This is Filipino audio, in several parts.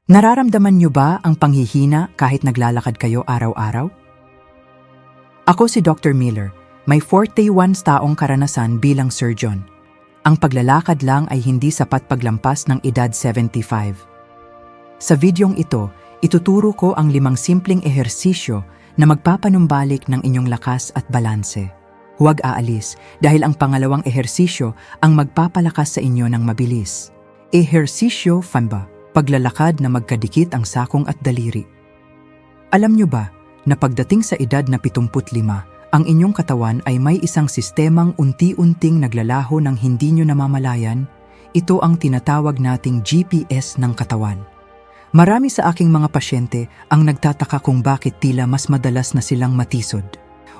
Nararamdaman niyo ba ang panghihina kahit naglalakad kayo araw-araw? Ako si Dr. Miller, may 41 taong karanasan bilang surgeon. Ang paglalakad lang ay hindi sapat paglampas ng edad 75. Sa videong ito, ituturo ko ang 5 simpleng ehersisyo na magpapanumbalik ng inyong lakas at balanse. Huwag aalis dahil ang pangalawang ehersisyo ang magpapalakas sa inyo ng mabilis. Ehersisyo Famba. Paglalakad na magkadikit ang sakong at daliri. Alam nyo ba na pagdating sa edad na 75, ang inyong katawan ay may isang sistemang unti-unting naglalaho ng hindi nyo namamalayan? Ito ang tinatawag nating GPS ng katawan. Marami sa aking mga pasyente ang nagtataka kung bakit tila mas madalas na silang matisod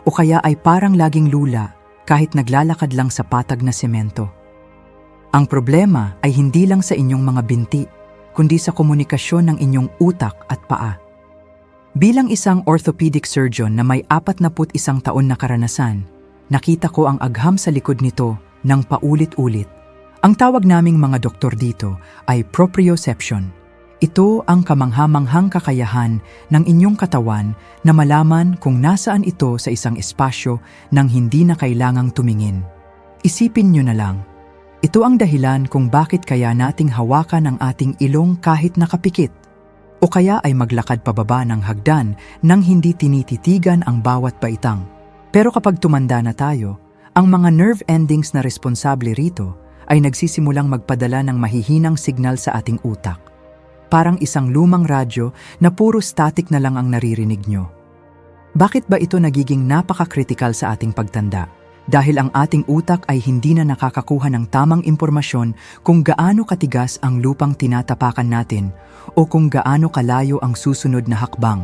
o kaya ay parang laging lula kahit naglalakad lang sa patag na semento. Ang problema ay hindi lang sa inyong mga binti, kundi sa komunikasyon ng inyong utak at paa. Bilang isang orthopedic surgeon na may 41 taon na karanasan, nakita ko ang agham sa likod nito ng paulit-ulit. Ang tawag naming mga doktor dito ay proprioception. Ito ang kamangha-manghang kakayahan ng inyong katawan na malaman kung nasaan ito sa isang espasyo nang hindi na kailangang tumingin. Isipin nyo na lang. Ito ang dahilan kung bakit kaya nating hawakan ang ating ilong kahit nakapikit o kaya ay maglakad pababa ng hagdan nang hindi tinititigan ang bawat baitang. Pero kapag tumanda na tayo, ang mga nerve endings na responsable rito ay nagsisimulang magpadala ng mahihinang signal sa ating utak. Parang isang lumang radyo na puro static na lang ang naririnig nyo. Bakit ba ito nagiging napaka-critical sa ating pagtanda? Dahil ang ating utak ay hindi na nakakakuha ng tamang impormasyon kung gaano katigas ang lupang tinatapakan natin o kung gaano kalayo ang susunod na hakbang.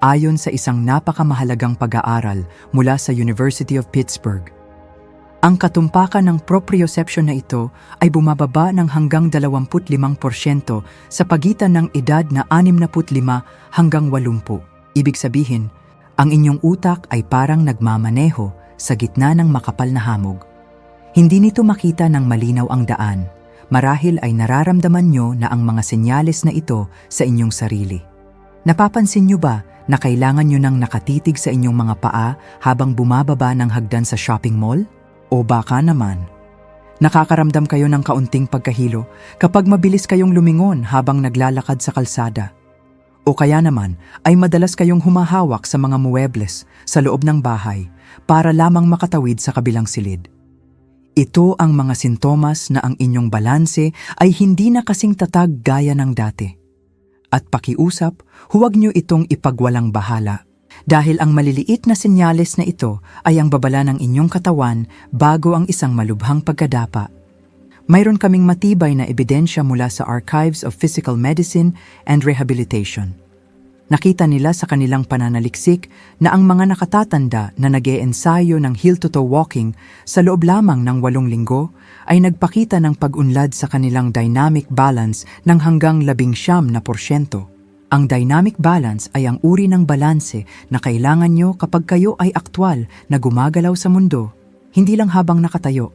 Ayon sa isang napakamahalagang pag-aaral mula sa University of Pittsburgh, ang katumpakan ng proprioception na ito ay bumababa ng hanggang 25% sa pagitan ng edad na 65 hanggang 80. Ibig sabihin, ang inyong utak ay parang nagmamaneho sa gitna ng makapal na hamog. Hindi nito makita ng malinaw ang daan. Marahil ay nararamdaman nyo na ang mga senyales na ito sa inyong sarili. Napapansin nyo ba na kailangan nyo nang nakatitig sa inyong mga paa habang bumababa ng hagdan sa shopping mall? O baka naman, nakakaramdam kayo ng kaunting pagkahilo kapag mabilis kayong lumingon habang naglalakad sa kalsada. O kaya naman ay madalas kayong humahawak sa mga muebles sa loob ng bahay para lamang makatawid sa kabilang silid. Ito ang mga sintomas na ang inyong balanse ay hindi na kasing tatag gaya ng dati. At pakiusap, huwag nyo itong ipagwalang bahala dahil ang maliliit na senyales na ito ay ang babala ng inyong katawan bago ang isang malubhang pagkadapa. Mayroon kaming matibay na ebidensya mula sa Archives of Physical Medicine and Rehabilitation. Nakita nila sa kanilang pananaliksik na ang mga nakatatanda na nag-e-ensayo ng heel-to-toe walking sa loob lamang ng 8 linggo ay nagpakita ng pag-unlad sa kanilang dynamic balance ng hanggang 19%. Ang dynamic balance ay ang uri ng balanse na kailangan nyo kapag kayo ay aktwal na gumagalaw sa mundo, hindi lang habang nakatayo.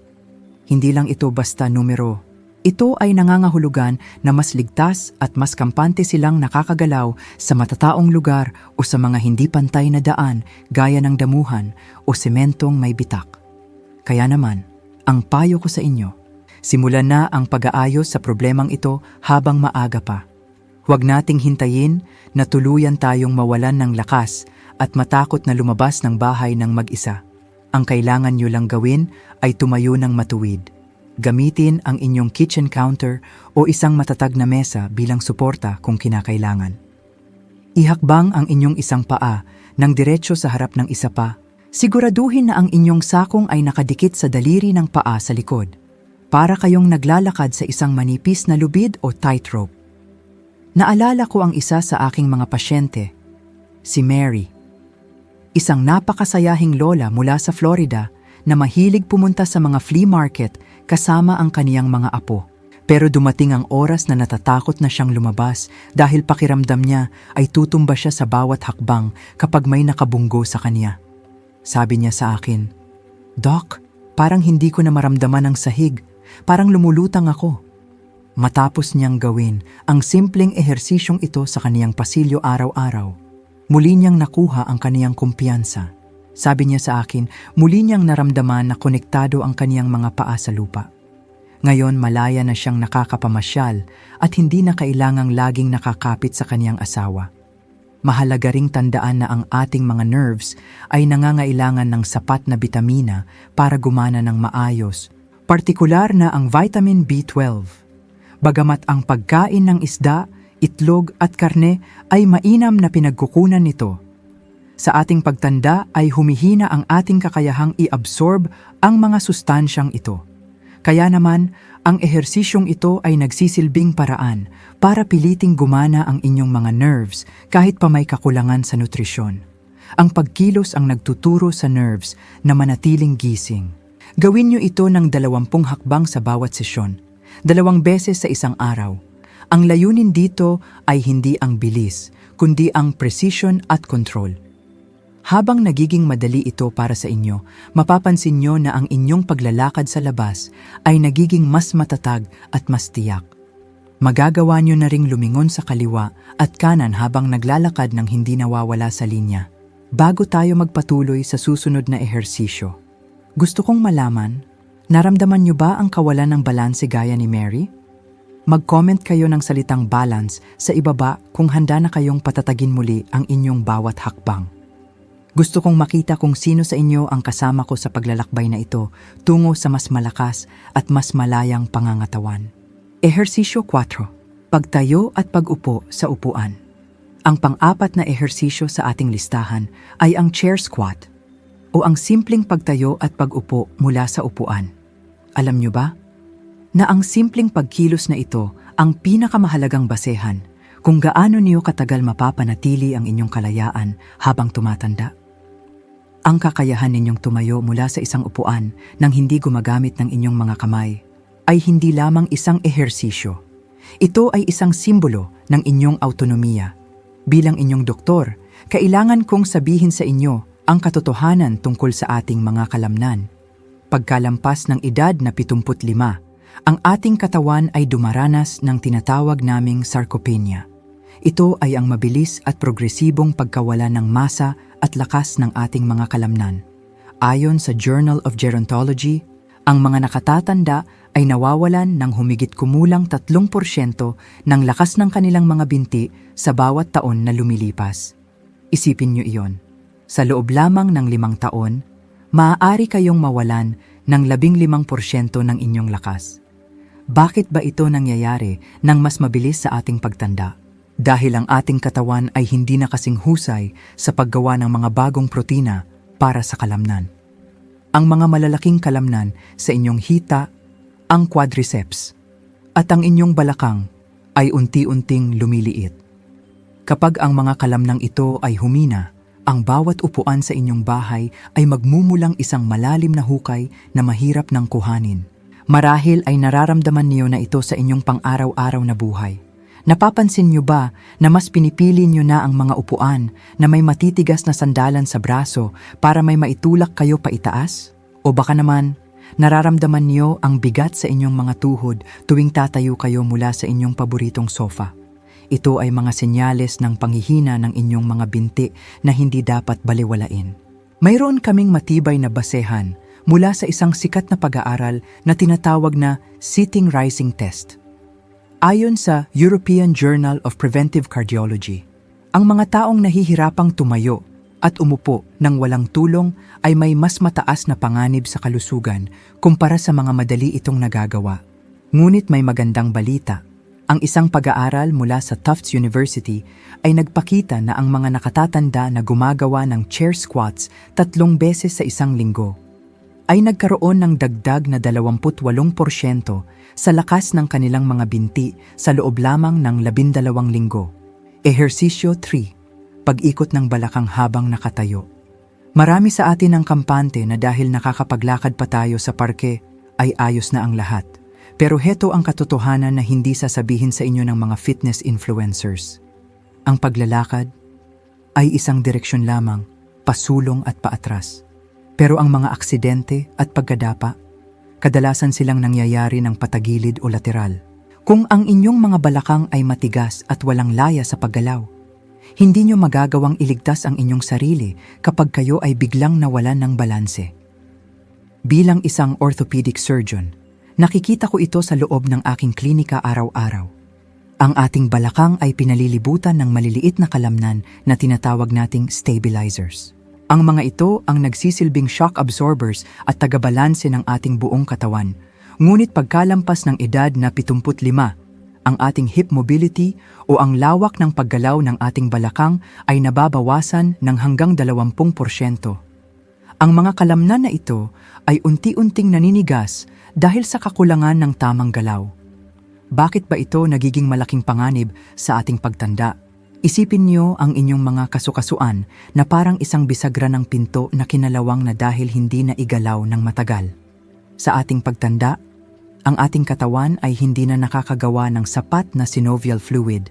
Hindi lang ito basta numero. Ito ay nangangahulugan na mas ligtas at mas kampante silang nakakagalaw sa matataong lugar o sa mga hindi pantay na daan gaya ng damuhan o sementong may bitak. Kaya naman, ang payo ko sa inyo, simulan na ang pag-aayos sa problemang ito habang maaga pa. Huwag nating hintayin na tuluyan tayong mawalan ng lakas at matakot na lumabas ng bahay ng mag-isa. Ang kailangan nyo lang gawin ay tumayo ng matuwid. Gamitin ang inyong kitchen counter o isang matatag na mesa bilang suporta kung kinakailangan. Ihakbang ang inyong isang paa ng diretso sa harap ng isa pa. Siguraduhin na ang inyong sakong ay nakadikit sa daliri ng paa sa likod, para kayong naglalakad sa isang manipis na lubid o tightrope. Naalala ko ang isa sa aking mga pasyente, si Mary. Isang napakasayahing lola mula sa Florida na mahilig pumunta sa mga flea market kasama ang kaniyang mga apo. Pero dumating ang oras na natatakot na siyang lumabas dahil pakiramdam niya ay tutumba siya sa bawat hakbang kapag may nakabunggo sa kanya. Sabi niya sa akin, "Doc, parang hindi ko na maramdaman ang sahig. Parang lumulutang ako." Matapos niyang gawin ang simpleng ehersisyong ito sa kaniyang pasilyo araw-araw, muli niyang nakuha ang kaniyang kumpiyansa. Sabi niya sa akin, muli niyang naramdaman na konektado ang kaniyang mga paa sa lupa. Ngayon malaya na siyang nakakapamasyal at hindi na kailangang laging nakakapit sa kaniyang asawa. Mahalaga ring tandaan na ang ating mga nerves ay nangangailangan ng sapat na bitamina para gumana ng maayos, partikular na ang vitamin B12. Bagamat ang pagkain ng isda, itlog at karne ay mainam na pinagkukunan nito, sa ating pagtanda ay humihina ang ating kakayahang i-absorb ang mga sustansyang ito. Kaya naman, ang ehersisyong ito ay nagsisilbing paraan para piliting gumana ang inyong mga nerves kahit pa may kakulangan sa nutrisyon. Ang pagkilos ang nagtuturo sa nerves na manatiling gising. Gawin niyo ito ng 20 hakbang sa bawat sesyon, 2 beses sa isang araw. Ang layunin dito ay hindi ang bilis, kundi ang precision at control. Habang nagiging madali ito para sa inyo, mapapansin nyo na ang inyong paglalakad sa labas ay nagiging mas matatag at mas tiyak. Magagawa nyo na ring lumingon sa kaliwa at kanan habang naglalakad ng hindi nawawala sa linya. Bago tayo magpatuloy sa susunod na ehersisyo, gusto kong malaman, naramdaman nyo ba ang kawalan ng balanse gaya ni Mary? Mag-comment kayo ng salitang balance sa ibaba kung handa na kayong patatagin muli ang inyong bawat hakbang. Gusto kong makita kung sino sa inyo ang kasama ko sa paglalakbay na ito tungo sa mas malakas at mas malayang pangangatawan. Ehersisyo 4. Pagtayo at pag-upo sa upuan. Ang pang-apat na ehersisyo sa ating listahan ay ang chair squat o ang simpleng pagtayo at pag-upo mula sa upuan. Alam nyo ba na ang simpleng pagkilos na ito ang pinakamahalagang basehan kung gaano niyo katagal mapapanatili ang inyong kalayaan habang tumatanda? Ang kakayahan ninyong tumayo mula sa isang upuan nang hindi gumagamit ng inyong mga kamay ay hindi lamang isang ehersisyo. Ito ay isang simbolo ng inyong autonomiya. Bilang inyong doktor, kailangan kong sabihin sa inyo ang katotohanan tungkol sa ating mga kalamnan. Pagkalampas ng edad na 75, ang ating katawan ay dumaranas ng tinatawag naming sarcopenia. Ito ay ang mabilis at progresibong pagkawala ng masa at lakas ng ating mga kalamnan. Ayon sa Journal of Gerontology, ang mga nakatatanda ay nawawalan ng humigit kumulang 3% ng lakas ng kanilang mga binti sa bawat taon na lumilipas. Isipin niyo iyon. Sa loob lamang ng 5 taon, maaari kayong mawalan ng 15% ng inyong lakas. Bakit ba ito nangyayari ng mas mabilis sa ating pagtanda? Dahil ang ating katawan ay hindi na kasing husay sa paggawa ng mga bagong protina para sa kalamnan. Ang mga malalaking kalamnan sa inyong hita, ang quadriceps, at ang inyong balakang ay unti-unting lumiliit. Kapag ang mga kalamnang ito ay humina, ang bawat upuan sa inyong bahay ay magmumulang isang malalim na hukay na mahirap nang kuhanin. Marahil ay nararamdaman niyo na ito sa inyong pang-araw-araw na buhay. Napapansin niyo ba na mas pinipili niyo na ang mga upuan na may matitigas na sandalan sa braso para may maitulak kayo paitaas? O baka naman, nararamdaman niyo ang bigat sa inyong mga tuhod tuwing tatayo kayo mula sa inyong paboritong sofa? Ito ay mga senyales ng panghihina ng inyong mga binti na hindi dapat baliwalain. Mayroon kaming matibay na basehan mula sa isang sikat na pag-aaral na tinatawag na Sitting Rising Test. Ayon sa European Journal of Preventive Cardiology, ang mga taong nahihirapang tumayo at umupo ng walang tulong ay may mas mataas na panganib sa kalusugan kumpara sa mga madali itong nagagawa. Ngunit may magandang balita. Ang isang pag-aaral mula sa Tufts University ay nagpakita na ang mga nakatatanda na gumagawa ng chair squats 3 beses sa isang linggo ay nagkaroon ng dagdag na 28% sa lakas ng kanilang mga binti sa loob lamang ng 12 linggo. Ehersisyo 3. Pag-ikot ng balakang habang nakatayo. Marami sa atin ang kampante na dahil nakakapaglakad pa tayo sa parke ay ayos na ang lahat. Pero heto ang katotohanan na hindi sasabihin sa inyo ng mga fitness influencers. Ang paglalakad ay isang direksyon lamang, pasulong at paatras. Pero ang mga aksidente at pagkadapa, kadalasan silang nangyayari ng patagilid o lateral. Kung ang inyong mga balakang ay matigas at walang laya sa paggalaw, hindi nyo magagawang iligtas ang inyong sarili kapag kayo ay biglang nawalan ng balanse. Bilang isang orthopedic surgeon, nakikita ko ito sa loob ng aking klinika araw-araw. Ang ating balakang ay pinalilibutan ng maliliit na kalamnan na tinatawag nating stabilizers. Ang mga ito ang nagsisilbing shock absorbers at tagabalanse ng ating buong katawan. Ngunit pagkalampas ng edad na 75, ang ating hip mobility o ang lawak ng paggalaw ng ating balakang ay nababawasan ng hanggang 20%. Ang mga kalamnan na ito ay unti-unting naninigas dahil sa kakulangan ng tamang galaw. Bakit ba ito nagiging malaking panganib sa ating pagtanda? Isipin niyo ang inyong mga kasukasuan na parang isang bisagra ng pinto na kinalawang na dahil hindi na igalaw ng matagal. Sa ating pagtanda, ang ating katawan ay hindi na nakakagawa ng sapat na synovial fluid.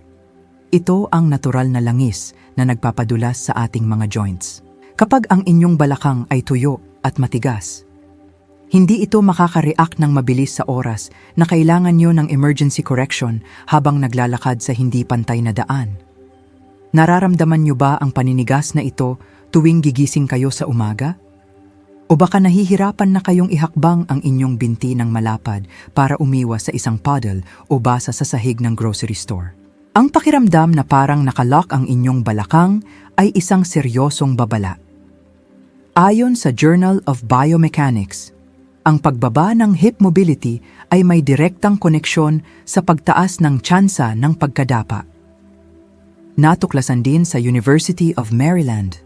Ito ang natural na langis na nagpapadulas sa ating mga joints. Kapag ang inyong balakang ay tuyo at matigas, hindi ito makaka-react ng mabilis sa oras na kailangan nyo ng emergency correction habang naglalakad sa hindi pantay na daan. Nararamdaman nyo ba ang paninigas na ito tuwing gigising kayo sa umaga? O baka nahihirapan na kayong ihakbang ang inyong binti ng malapad para umiwas sa isang puddle o basa sa sahig ng grocery store? Ang pakiramdam na parang nakalock ang inyong balakang ay isang seryosong babala. Ayon sa Journal of Biomechanics, ang pagbaba ng hip mobility ay may direktang koneksyon sa pagtaas ng tsansa ng pagkadapa. Natuklasan din sa University of Maryland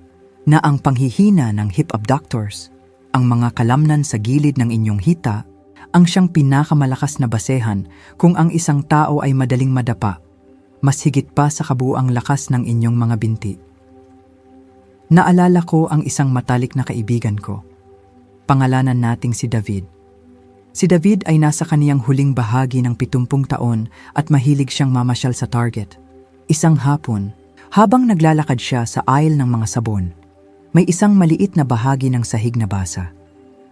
na ang panghihina ng hip abductors, ang mga kalamnan sa gilid ng inyong hita, ang siyang pinakamalakas na basehan kung ang isang tao ay madaling madapa, mas higit pa sa kabuuang lakas ng inyong mga binti. Naalala ko ang isang matalik na kaibigan ko. Pangalanan nating si David. Si David ay nasa kaniyang huling bahagi ng 70 taon at mahilig siyang mamasyal sa Target. Isang hapon, habang naglalakad siya sa aisle ng mga sabon, may isang maliit na bahagi ng sahig na basa.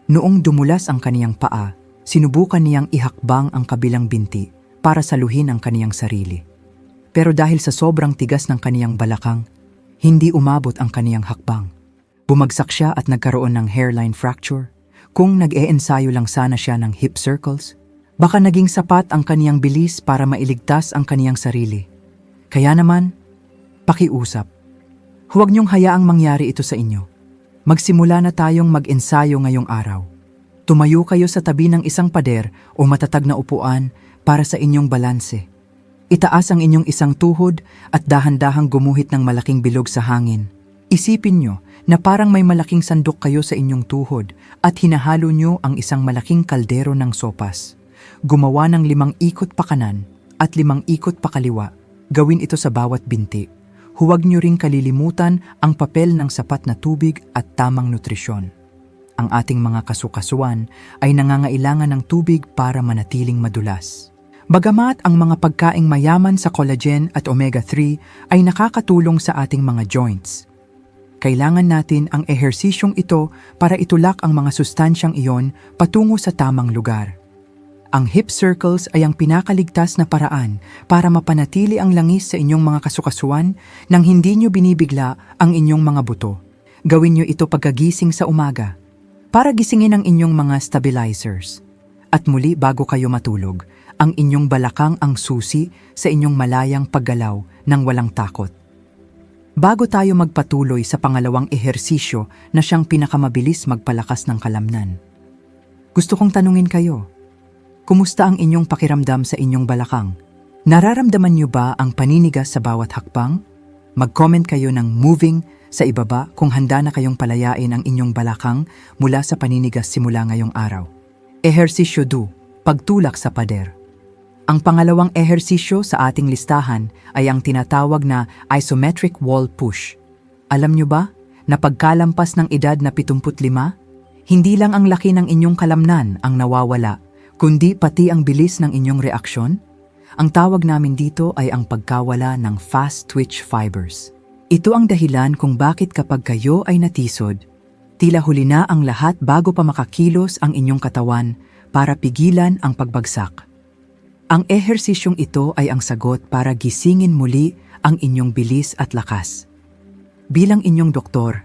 Noong dumulas ang kaniyang paa, sinubukan niyang ihakbang ang kabilang binti para saluhin ang kaniyang sarili. Pero dahil sa sobrang tigas ng kaniyang balakang, hindi umabot ang kaniyang hakbang. Bumagsak siya at nagkaroon ng hairline fracture. Kung nag-e-ensayo lang sana siya ng hip circles, baka naging sapat ang kaniyang bilis para mailigtas ang kaniyang sarili. Kaya naman, pakiusap. Huwag niyong hayaang mangyari ito sa inyo. Magsimula na tayong mag-ensayo ngayong araw. Tumayo kayo sa tabi ng isang pader o matatag na upuan para sa inyong balanse. Itaas ang inyong isang tuhod at dahan-dahang gumuhit ng malaking bilog sa hangin. Isipin niyo na parang may malaking sandok kayo sa inyong tuhod at hinahalo niyo ang isang malaking kaldero ng sopas. Gumawa ng 5 ikot pa kanan at 5 ikot pa kaliwa. Gawin ito sa bawat binti. Huwag niyo ring kalilimutan ang papel ng sapat na tubig at tamang nutrisyon. Ang ating mga kasukasuan ay nangangailangan ng tubig para manatiling madulas. Bagamat ang mga pagkaing mayaman sa collagen at omega-3 ay nakakatulong sa ating mga joints, kailangan natin ang ehersisyong ito para itulak ang mga sustansyang iyon patungo sa tamang lugar. Ang hip circles ay ang pinakaligtas na paraan para mapanatili ang langis sa inyong mga kasukasuan nang hindi nyo binibigla ang inyong mga buto. Gawin nyo ito pagkagising sa umaga para gisingin ang inyong mga stabilizers. At muli bago kayo matulog, ang inyong balakang ang susi sa inyong malayang paggalaw ng walang takot. Bago tayo magpatuloy sa pangalawang ehersisyo na siyang pinakamabilis magpalakas ng kalamnan, gusto kong tanungin kayo, kumusta ang inyong pakiramdam sa inyong balakang? Nararamdaman niyo ba ang paninigas sa bawat hakbang? Mag-comment kayo ng moving sa ibaba kung handa na kayong palayain ang inyong balakang mula sa paninigas simula ngayong araw. Ehersisyo 2, pagtulak sa pader. Ang pangalawang ehersisyo sa ating listahan ay ang tinatawag na isometric wall push. Alam niyo ba na pagkalampas ng edad na 75, hindi lang ang laki ng inyong kalamnan ang nawawala, kundi pati ang bilis ng inyong reaksyon? Ang tawag namin dito ay ang pagkawala ng fast twitch fibers. Ito ang dahilan kung bakit kapag kayo ay natisod, tila huli na ang lahat bago pa makakilos ang inyong katawan para pigilan ang pagbagsak. Ang ehersisyong ito ay ang sagot para gisingin muli ang inyong bilis at lakas. Bilang inyong doktor,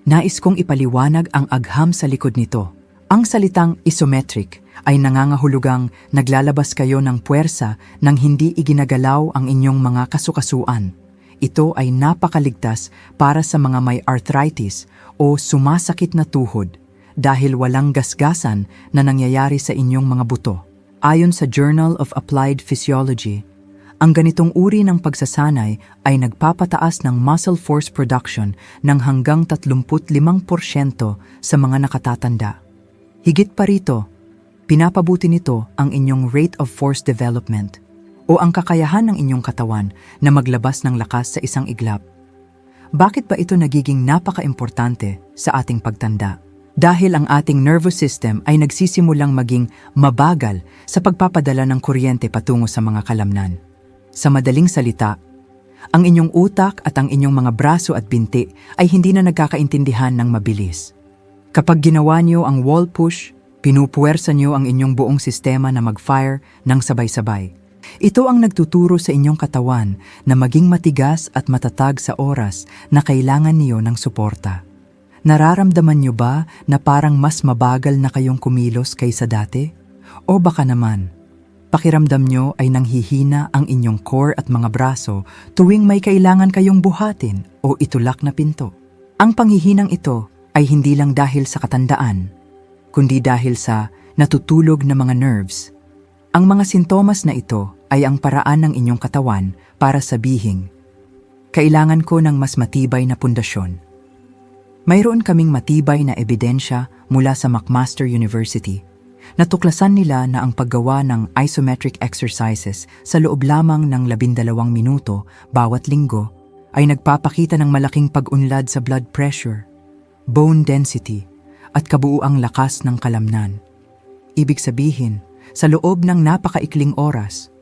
nais kong ipaliwanag ang agham sa likod nito. Ang salitang isometric ay nangangahulugang naglalabas kayo ng puwersa nang hindi iginagalaw ang inyong mga kasukasuan. Ito ay napakaligtas para sa mga may arthritis o sumasakit na tuhod dahil walang gasgasan na nangyayari sa inyong mga buto. Ayon sa Journal of Applied Physiology, ang ganitong uri ng pagsasanay ay nagpapataas ng muscle force production ng hanggang 35% sa mga nakatatanda. Higit pa rito, pinapabuti nito ang inyong rate of force development o ang kakayahan ng inyong katawan na maglabas ng lakas sa isang iglap. Bakit ba ito nagiging napaka-importante sa ating pagtanda? Dahil ang ating nervous system ay nagsisimulang maging mabagal sa pagpapadala ng kuryente patungo sa mga kalamnan. Sa madaling salita, ang inyong utak at ang inyong mga braso at binti ay hindi na nagkakaintindihan ng mabilis. Kapag ginawa niyo ang wall push, pinupuwersa niyo ang inyong buong sistema na mag-fire ng sabay-sabay. Ito ang nagtuturo sa inyong katawan na maging matigas at matatag sa oras na kailangan niyo ng suporta. Nararamdaman niyo ba na parang mas mabagal na kayong kumilos kaysa dati? O baka naman, pakiramdam niyo ay nanghihina ang inyong core at mga braso tuwing may kailangan kayong buhatin o itulak na pinto. Ang panghihinang ito ay hindi lang dahil sa katandaan, kundi dahil sa natutulog na mga nerves. Ang mga sintomas na ito ay ang paraan ng inyong katawan para sabihing, kailangan ko ng mas matibay na pundasyon. Mayroon kaming matibay na ebidensya mula sa McMaster University. Natuklasan nila na ang paggawa ng isometric exercises sa loob lamang ng 12 minuto bawat linggo ay nagpapakita ng malaking pag-unlad sa blood pressure, bone density, at kabuuang lakas ng kalamnan. Ibig sabihin, sa loob ng napakaikling oras,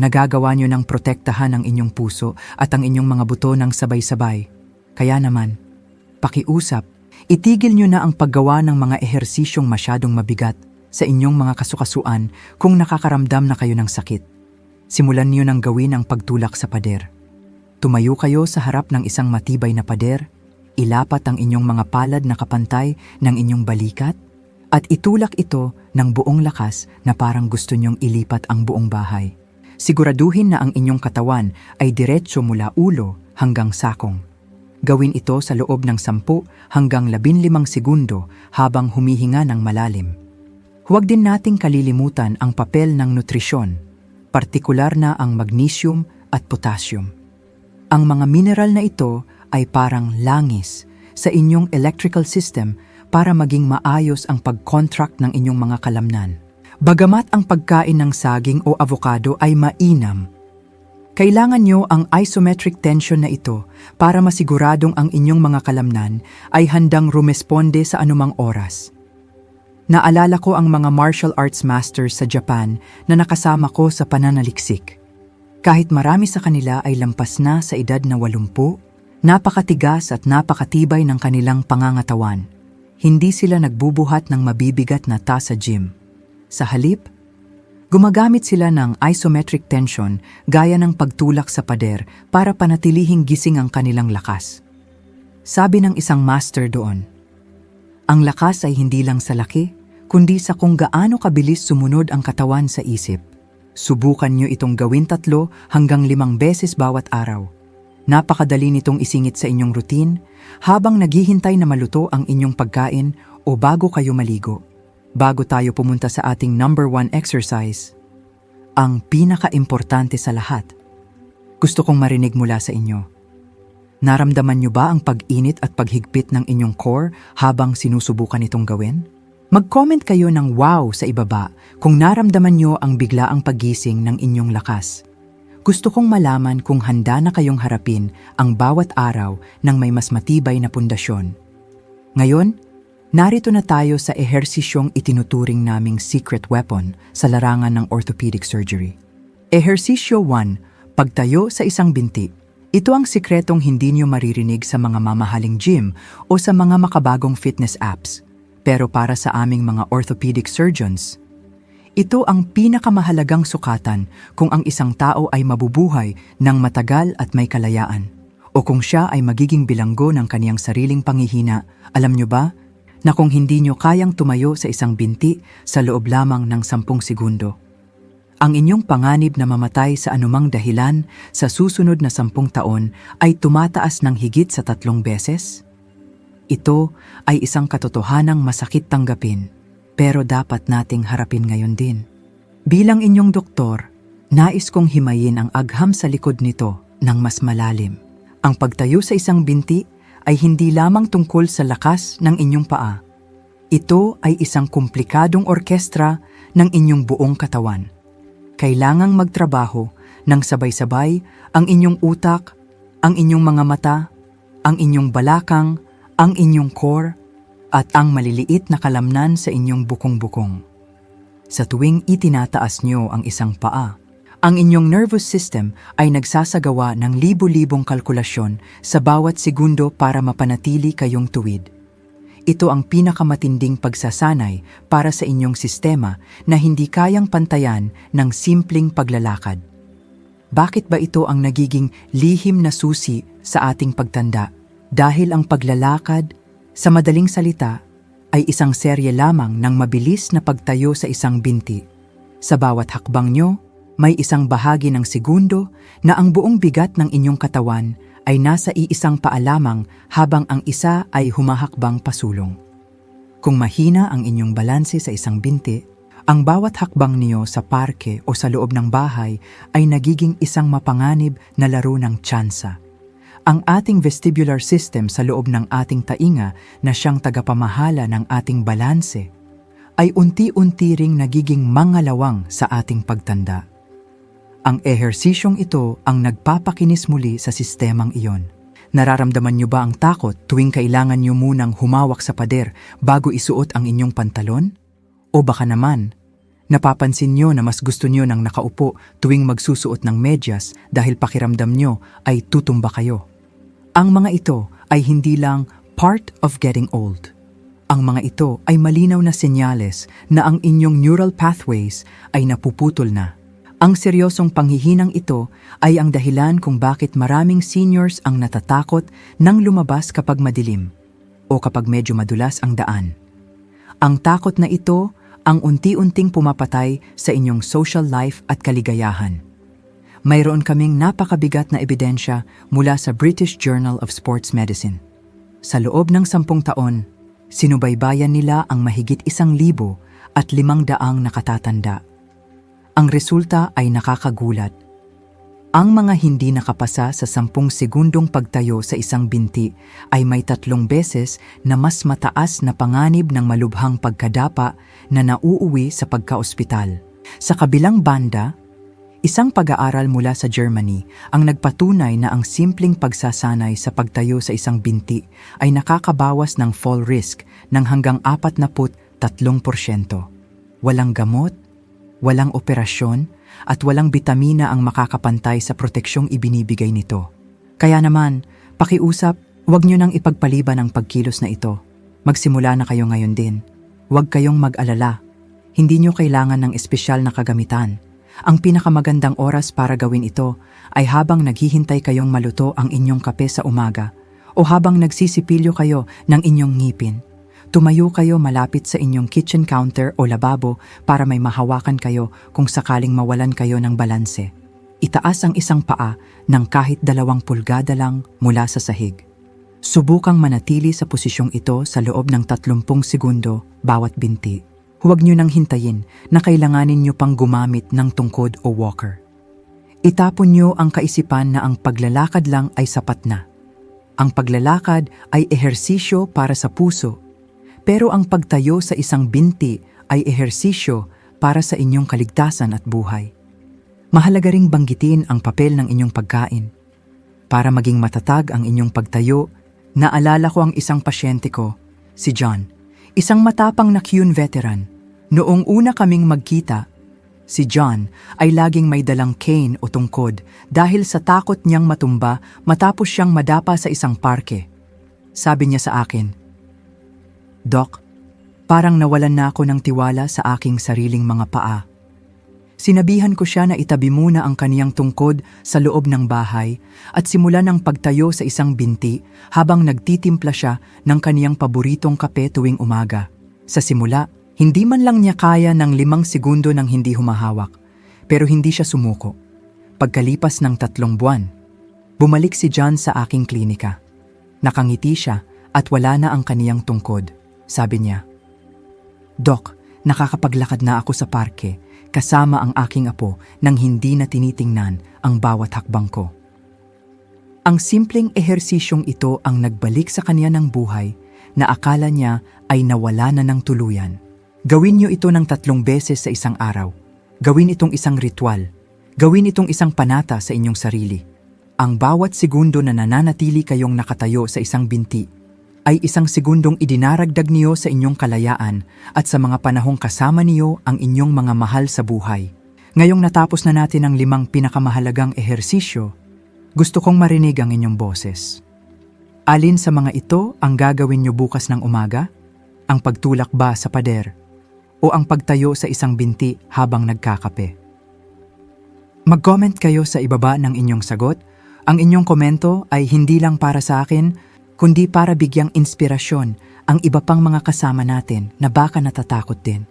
nagagawa nyo ng protektahan ang inyong puso at ang inyong mga buto ng sabay-sabay. Kaya naman, pakiusap, itigil nyo na ang paggawa ng mga ehersisyong masyadong mabigat sa inyong mga kasukasuan kung nakakaramdam na kayo ng sakit. Simulan nyo nang gawin ang pagtulak sa pader. Tumayo kayo sa harap ng isang matibay na pader, ilapat ang inyong mga palad na kapantay ng inyong balikat, at itulak ito ng buong lakas na parang gusto nyong ilipat ang buong bahay. Siguraduhin na ang inyong katawan ay diretso mula ulo hanggang sakong. Gawin ito sa loob ng 10 hanggang 15 segundo habang humihinga ng malalim. Huwag din nating kalilimutan ang papel ng nutrisyon, partikular na ang magnesium at potassium. Ang mga mineral na ito ay parang langis sa inyong electrical system para maging maayos ang pag-contract ng inyong mga kalamnan. Bagamat ang pagkain ng saging o avocado ay mainam, kailangan nyo ang isometric tension na ito para masiguradong ang inyong mga kalamnan ay handang rumesponde sa anumang oras. Naalala ko ang mga martial arts masters sa Japan na nakasama ko sa pananaliksik. Kahit marami sa kanila ay lampas na sa edad na 80, napakatigas at napakatibay ng kanilang pangangatawan. Hindi sila nagbubuhat ng mabibigat na taas sa gym. Sa halip, gumagamit sila ng isometric tension gaya ng pagtulak sa pader para panatilihing gising ang kanilang lakas. Sabi ng isang master doon, ang lakas ay hindi lang sa laki, kundi sa kung gaano kabilis sumunod ang katawan sa isip. Subukan nyo itong gawin 3 hanggang 5 beses bawat araw. Napakadali nitong isingit sa inyong routine habang naghihintay na maluto ang inyong pagkain o bago kayo maligo. Bago tayo pumunta sa ating number 1 exercise, ang pinaka-importante sa lahat. Gusto kong marinig mula sa inyo. Naramdaman nyo ba ang pag-init at paghigpit ng inyong core habang sinusubukan itong gawin? Mag-comment kayo ng wow sa ibaba kung naramdaman nyo ang biglaang paggising ng inyong lakas. Gusto kong malaman kung handa na kayong harapin ang bawat araw ng may mas matibay na pundasyon. Ngayon, narito na tayo sa ehersisyong itinuturing naming secret weapon sa larangan ng orthopedic surgery. Ehersisyo 1, pagtayo sa isang binti. Ito ang sikretong hindi nyo maririnig sa mga mamahaling gym o sa mga makabagong fitness apps. Pero para sa aming mga orthopedic surgeons, Ito ang pinakamahalagang sukatan kung ang isang tao ay mabubuhay ng matagal at may kalayaan, o kung siya ay magiging bilanggo ng kaniyang sariling panghihina. Alam nyo ba na kung hindi nyo kayang tumayo sa isang binti sa loob lamang ng 10 segundo, ang inyong panganib na mamatay sa anumang dahilan sa susunod na 10 taon ay tumataas ng higit sa 3 beses? Ito ay isang katotohanang masakit tanggapin, pero dapat nating harapin ngayon din. Bilang inyong doktor, nais kong himayin ang agham sa likod nito ng mas malalim. Ang pagtayo sa isang binti ay hindi lamang tungkol sa lakas ng inyong paa. Ito ay isang komplikadong orkestra ng inyong buong katawan. Kailangang magtrabaho ng sabay-sabay ang inyong utak, ang inyong mga mata, ang inyong balakang, ang inyong core, at ang maliliit na kalamnan sa inyong bukong-bukong. Sa tuwing itinataas nyo ang isang paa, ang inyong nervous system ay nagsasagawa ng libo-libong kalkulasyon sa bawat segundo para mapanatili kayong tuwid. Ito ang pinakamatinding pagsasanay para sa inyong sistema na hindi kayang pantayan ng simpleng paglalakad. Bakit ba ito ang nagiging lihim na susi sa ating pagtanda? Dahil ang paglalakad, sa madaling salita, ay isang serye lamang ng mabilis na pagtayo sa isang binti. Sa bawat hakbang nyo, may isang bahagi ng segundo na ang buong bigat ng inyong katawan ay nasa iisang paa lamang habang ang isa ay humahakbang pasulong. Kung mahina ang inyong balanse sa isang binti, ang bawat hakbang niyo sa parke o sa loob ng bahay ay nagiging isang mapanganib na laro ng tsansa. Ang ating vestibular system sa loob ng ating tainga na siyang tagapamahala ng ating balanse ay unti-unti ring nagiging mangalawang sa ating pagtanda. Ang ehersisyong ito ang nagpapakinis muli sa sistemang iyon. Nararamdaman niyo ba ang takot tuwing kailangan niyo munang humawak sa pader bago isuot ang inyong pantalon? O baka naman, napapansin niyo na mas gusto niyo nang nakaupo tuwing magsusuot ng medyas dahil pakiramdam niyo ay tutumba kayo? Ang mga ito ay hindi lang part of getting old. Ang mga ito ay malinaw na senyales na ang inyong neural pathways ay napuputol na. Ang seryosong panghihinang ito ay ang dahilan kung bakit maraming seniors ang natatakot nang lumabas kapag madilim o kapag medyo madulas ang daan. Ang takot na ito ang unti-unting pumapatay sa inyong social life at kaligayahan. Mayroon kaming napakabigat na ebidensya mula sa British Journal of Sports Medicine. Sa loob ng 10 taon, sinubaybayan nila ang mahigit 1,500 nakatatanda. Ang resulta ay nakakagulat. Ang mga hindi nakapasa sa 10 segundong pagtayo sa isang binti ay may 3 beses na mas mataas na panganib ng malubhang pagkadapa na nauuwi sa pagkaospital. Sa kabilang banda, isang pag-aaral mula sa Germany ang nagpatunay na ang simpleng pagsasanay sa pagtayo sa isang binti ay nakakabawas ng fall risk ng hanggang 43%. Walang gamot, walang operasyon, at walang bitamina ang makakapantay sa proteksyong ibinibigay nito. Kaya naman, pakiusap, huwag nyo nang ipagpaliban ang pagkilos na ito. Magsimula na kayo ngayon din. Huwag kayong mag-alala. Hindi nyo kailangan ng espesyal na kagamitan. Ang pinakamagandang oras para gawin ito ay habang naghihintay kayong maluto ang inyong kape sa umaga o habang nagsisipilyo kayo ng inyong ngipin. Tumayo kayo malapit sa inyong kitchen counter o lababo para may mahawakan kayo kung sakaling mawalan kayo ng balanse. Itaas ang isang paa ng kahit 2 pulgada lang mula sa sahig. Subukang manatili sa posisyong ito sa loob ng 30 segundo bawat binti. Huwag nyo nang hintayin na kailanganin nyo pang gumamit ng tungkod o walker. Itapon nyo ang kaisipan na ang paglalakad lang ay sapat na. Ang paglalakad ay ehersisyo para sa puso, pero ang pagtayo sa isang binti ay ehersisyo para sa inyong kaligtasan at buhay. Mahalaga ring banggitin ang papel ng inyong pagkain. Para maging matatag ang inyong pagtayo, naalala ko ang isang pasyente ko, si John, isang matapang na Kuhn veteran. Noong una kaming magkita, si John ay laging may dalang cane o tungkod dahil sa takot niyang matumba matapos siyang madapa sa isang parke. Sabi niya sa akin, "Doc, Parang nawalan na ako ng tiwala sa aking sariling mga paa. Sinabihan ko siya na itabi muna ang kaniyang tungkod sa loob ng bahay at simulan ng pagtayo sa isang binti habang nagtitimpla siya ng kaniyang paboritong kape tuwing umaga. Sa simula, hindi man lang niya kaya ng 5 segundo nang hindi humahawak, pero hindi siya sumuko. Pagkalipas ng 3 buwan, bumalik si John sa aking klinika. Nakangiti siya at wala na ang kaniyang tungkod. Sabi niya, "Doc, nakakapaglakad na ako sa parke kasama ang aking apo nang hindi na tinitingnan ang bawat hakbang ko." Ang simpleng ehersisyong ito ang nagbalik sa kanya ng buhay na akala niya ay nawala na ng tuluyan. Gawin niyo ito ng 3 beses sa isang araw. Gawin itong isang ritual. Gawin itong isang panata sa inyong sarili. Ang bawat segundo na nananatili kayong nakatayo sa isang binti ay isang segundong idinaragdag niyo sa inyong kalayaan at sa mga panahong kasama niyo ang inyong mga mahal sa buhay. Ngayong natapos na natin ang 5 pinakamahalagang ehersisyo, gusto kong marinig ang inyong boses. Alin sa mga ito ang gagawin niyo bukas ng umaga? Ang pagtulak ba sa pader? O ang pagtayo sa isang binti habang nagkakape? Mag-comment kayo sa ibaba ng inyong sagot. Ang inyong komento ay hindi lang para sa akin, kundi para bigyang inspirasyon ang iba pang mga kasama natin na baka natatakot din.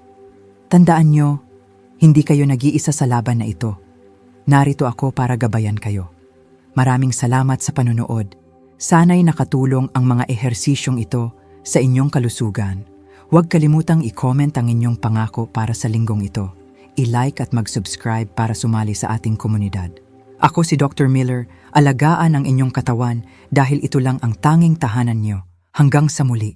Tandaan nyo, hindi kayo nag-iisa sa laban na ito. Narito ako para gabayan kayo. Maraming salamat sa panonood. Sana'y nakatulong ang mga ehersisyong ito sa inyong kalusugan. Huwag kalimutang i-comment ang inyong pangako para sa linggong ito. I-like at mag-subscribe para sumali sa ating komunidad. Ako si Dr. Miller, alagaan ang inyong katawan dahil ito lang ang tanging tahanan niyo. Hanggang sa muli.